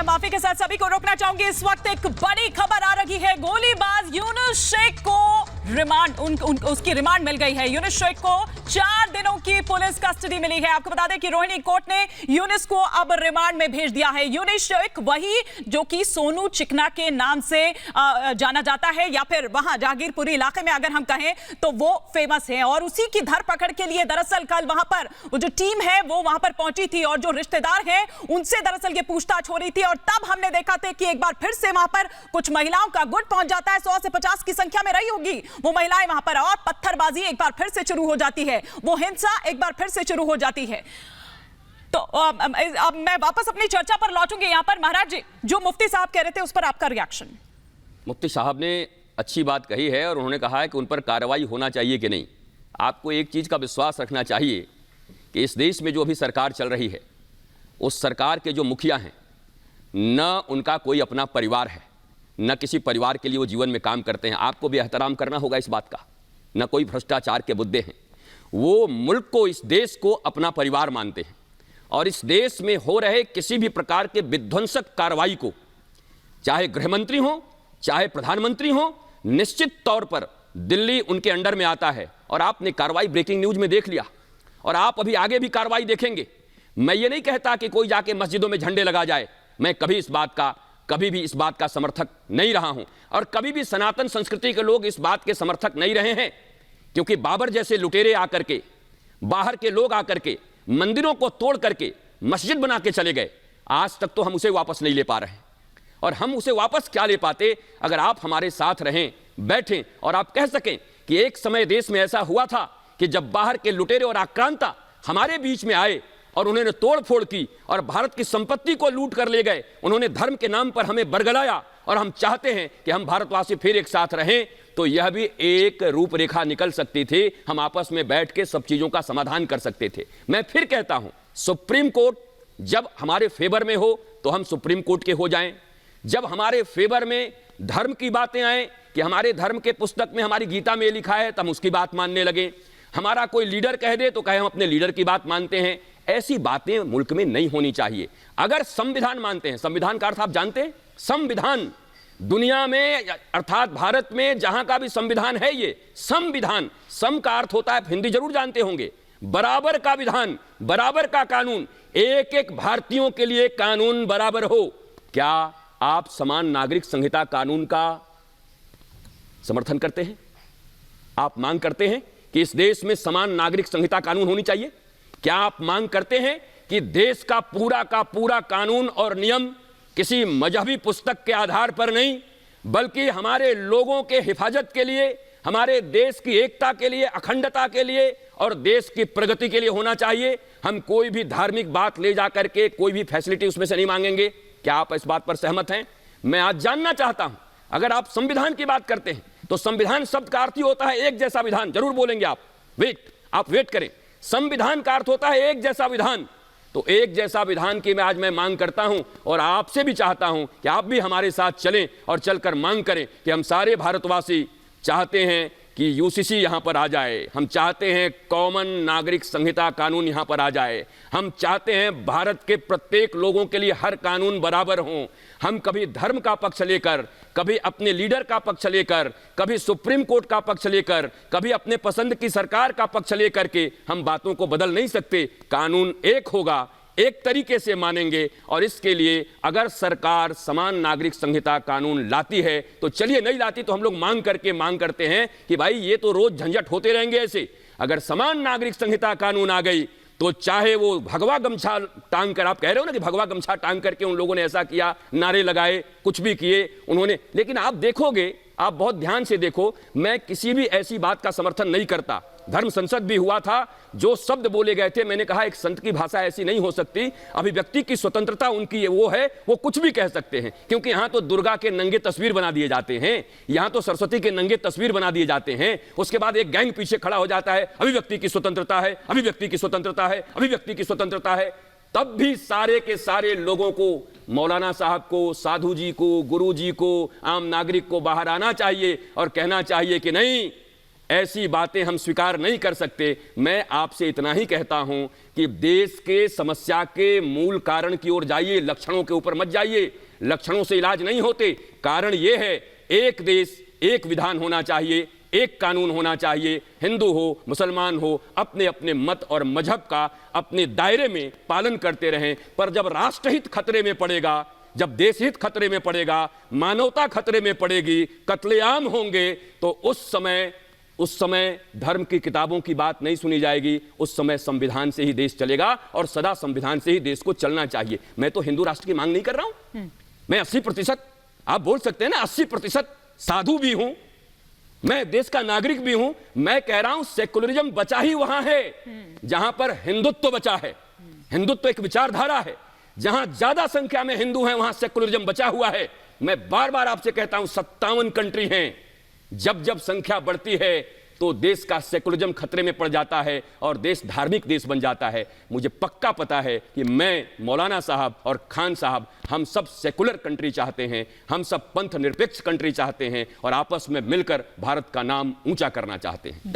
माफी के साथ सभी को रोकना चाहूंगी। इस वक्त एक बड़ी खबर आ रही है। गोलीबाज यूनुस शेख को उसकी रिमांड मिल गई है। यूनुस शेख को 4 दिनों की पुलिस कस्टडी मिली है। आपको बता दें कि रोहिणी कोर्ट ने यूनुस को अब रिमांड में भेज दिया है। यूनुस शेख वही जो कि सोनू चिकना के नाम से जाना जाता है, या फिर वहां जहांगीरपुरी इलाके में अगर हम कहें तो वो फेमस है। और उसी की धरपकड़ के लिए दरअसल कल वहां पर वो जो टीम है वो वहां पर पहुंची थी, और जो रिश्तेदार हैं उनसे दरअसल ये पूछताछ हो रही थी। और तब हमने देखा था कि एक बार फिर से वहां पर कुछ महिलाओं का गुट पहुंच जाता है। 100 से 50 की संख्या में रही होगी वो महिलाएं वहां पर, और पत्थरबाजी एक बार फिर से शुरू हो जाती है, वो हिंसा एक बार फिर से शुरू हो जाती है। तो अब मैं वापस अपनी चर्चा पर लौटूंगी। यहां पर महाराज जी, जो मुफ्ती साहब कह रहे थे उस पर आपका रिएक्शन। मुफ्ती साहब ने अच्छी बात कही है और उन्होंने कहा है कि उन पर कार्रवाई होना चाहिए कि नहीं। आपको एक चीज़ का विश्वास रखना चाहिए कि इस देश में जो अभी सरकार चल रही है, उस सरकार के जो मुखिया हैं, न उनका कोई अपना परिवार है, न किसी परिवार के लिए वो जीवन में काम करते हैं। आपको भी एहतराम करना होगा इस बात का। न कोई भ्रष्टाचार के मुद्दे हैं। वो मुल्क को, इस देश को अपना परिवार मानते हैं। और इस देश में हो रहे किसी भी प्रकार के विध्वंसक कार्रवाई को, चाहे गृहमंत्री हो, चाहे प्रधानमंत्री हो, निश्चित तौर पर दिल्ली उनके अंडर में आता है। और आपने कार्रवाई ब्रेकिंग न्यूज में देख लिया, और आप अभी आगे भी कार्रवाई देखेंगे। मैं ये नहीं कहता कि कोई जाके मस्जिदों में झंडे लगा जाए। मैं कभी भी इस बात का समर्थक नहीं रहा हूं, और कभी भी सनातन संस्कृति के लोग इस बात के समर्थक नहीं रहे हैं। क्योंकि बाबर जैसे लुटेरे आकर के, बाहर के लोग आकर के मंदिरों को तोड़ करके मस्जिद बना के चले गए। आज तक तो हम उसे वापस नहीं ले पा रहे हैं। और हम उसे वापस क्या ले पाते अगर आप हमारे साथ रहें, बैठें, और आप कह सकें कि एक समय देश में ऐसा हुआ था कि जब बाहर के लुटेरे और आक्रांता हमारे बीच में आए और उन्होंने तोड़फोड़ की और भारत की संपत्ति को लूट कर ले गए। उन्होंने धर्म के नाम पर हमें बरगलाया, और हम चाहते हैं कि हम भारतवासी फिर एक साथ रहें। तो यह भी एक रूपरेखा निकल सकती थी। हम आपस में बैठ के सब चीजों का समाधान कर सकते थे। मैं फिर कहता हूं, सुप्रीम कोर्ट जब हमारे फेवर में हो तो हम सुप्रीम कोर्ट के हो जाएं। जब हमारे फेवर में धर्म की बातें आए कि हमारे धर्म के पुस्तक में, हमारी गीता में लिखा है, तो हम उसकी बात मानने लगे। हमारा कोई लीडर कह दे तो कहे हम अपने लीडर की बात मानते हैं। ऐसी बातें मुल्क में नहीं होनी चाहिए। अगर संविधान मानते हैं, संविधान का अर्थ आप जानते हैं? संविधान दुनिया में, अर्थात भारत में जहां का भी संविधान है, ये संविधान, सम का अर्थ होता है, हिंदी जरूर जानते होंगे, बराबर का विधान, बराबर का कानून, एक एक भारतीयों के लिए कानून बराबर हो। क्या आप समान नागरिक संहिता कानून का समर्थन करते हैं? आप मांग करते हैं कि इस देश में समान नागरिक संहिता कानून होनी चाहिए? क्या आप मांग करते हैं कि देश का पूरा कानून और नियम किसी मजहबी पुस्तक के आधार पर नहीं, बल्कि हमारे लोगों के हिफाजत के लिए, हमारे देश की एकता के लिए, अखंडता के लिए और देश की प्रगति के लिए होना चाहिए? हम कोई भी धार्मिक बात ले जाकर के कोई भी फैसिलिटी उसमें से नहीं मांगेंगे। क्या आप इस बात पर सहमत हैं? मैं आज जानना चाहता हूं, अगर आप संविधान की बात करते हैं तो संविधान शब्द का अर्थ ही होता है एक जैसा विधान। जरूर बोलेंगे आप वेट करें। संविधान का अर्थ होता है एक जैसा विधान। तो एक जैसा विधान की मैं मांग करता हूं, और आपसे भी चाहता हूं कि आप भी हमारे साथ चलें और चलकर मांग करें कि हम सारे भारतवासी चाहते हैं कि यूसीसी यहां पर आ जाए। हम चाहते हैं कॉमन नागरिक संहिता कानून यहां पर आ जाए। हम चाहते हैं भारत के प्रत्येक लोगों के लिए हर कानून बराबर हों। हम कभी धर्म का पक्ष लेकर, कभी अपने लीडर का पक्ष लेकर, कभी सुप्रीम कोर्ट का पक्ष लेकर, कभी अपने पसंद की सरकार का पक्ष लेकर के हम बातों को बदल नहीं सकते। कानून एक होगा, एक तरीके से मानेंगे। और इसके लिए अगर सरकार समान नागरिक संहिता कानून लाती है तो चलिए, नहीं लाती तो हम लोग मांग करते हैं कि भाई ये तो रोज झंझट होते रहेंगे ऐसे। अगर समान नागरिक संहिता कानून आ गई तो चाहे वो भगवा गमछा टांग कर, आप कह रहे हो ना कि भगवा गमछा टांग करके उन लोगों ने ऐसा किया, नारे लगाए, कुछ भी किए उन्होंने, लेकिन आप देखोगे, आप बहुत ध्यान से देखो, मैं किसी भी ऐसी बात का समर्थन नहीं करता। धर्म संसद भी हुआ था, जो शब्द बोले गए थे, मैंने कहा एक संत की भाषा ऐसी नहीं हो सकती। अभिव्यक्ति की स्वतंत्रता उनकी वो है, वो कुछ भी कह सकते हैं। क्योंकि यहां तो दुर्गा के नंगे तस्वीर बना दिए जाते हैं, यहां तो सरस्वती के नंगे तस्वीर बना दिए जाते हैं। उसके बाद एक गैंग पीछे खड़ा हो जाता है, अभिव्यक्ति की स्वतंत्रता है, अभिव्यक्ति की स्वतंत्रता है, अभिव्यक्ति की स्वतंत्रता है। तब भी सारे के सारे लोगों को, मौलाना साहब को, साधु जी को, गुरु जी को, आम नागरिक को बाहर आना चाहिए और कहना चाहिए कि नहीं, ऐसी बातें हम स्वीकार नहीं कर सकते। मैं आपसे इतना ही कहता हूं कि देश के समस्या के मूल कारण की ओर जाइए, लक्षणों के ऊपर मत जाइए। लक्षणों से इलाज नहीं होते। कारण यह है, एक देश एक विधान होना चाहिए, एक कानून होना चाहिए। हिंदू हो मुसलमान हो, अपने अपने मत और मजहब का अपने दायरे में पालन करते रहें। पर जब राष्ट्रहित खतरे में पड़ेगा, जब देशहित खतरे में पड़ेगा, मानवता खतरे में पड़ेगी, कत्लेआम होंगे, तो उस समय धर्म की किताबों की बात नहीं सुनी जाएगी। उस समय संविधान से ही देश चलेगा और सदा संविधान से ही देश को चलना चाहिए। मैं तो हिंदू राष्ट्र की मांग नहीं कर रहा हूं। मैं 80%, आप बोल सकते हैं ना 80% साधु भी हूं, मैं देश का नागरिक भी हूं। मैं कह रहा हूं सेकुलरिज्म बचा ही वहां है जहां पर हिंदुत्व बचा है। हिंदुत्व एक विचारधारा है। जहां ज्यादा संख्या में हिंदू हैं वहां सेकुलरिज्म बचा हुआ है। मैं बार बार आपसे कहता हूं 57 कंट्री हैं। जब जब संख्या बढ़ती है तो देश का सेकुलरिज्म खतरे में पड़ जाता है और देश धार्मिक देश बन जाता है। मुझे पक्का पता है कि मैं, मौलाना साहब और खान साहब, हम सब सेकुलर कंट्री चाहते हैं, हम सब पंथ निरपेक्ष कंट्री चाहते हैं और आपस में मिलकर भारत का नाम ऊंचा करना चाहते हैं।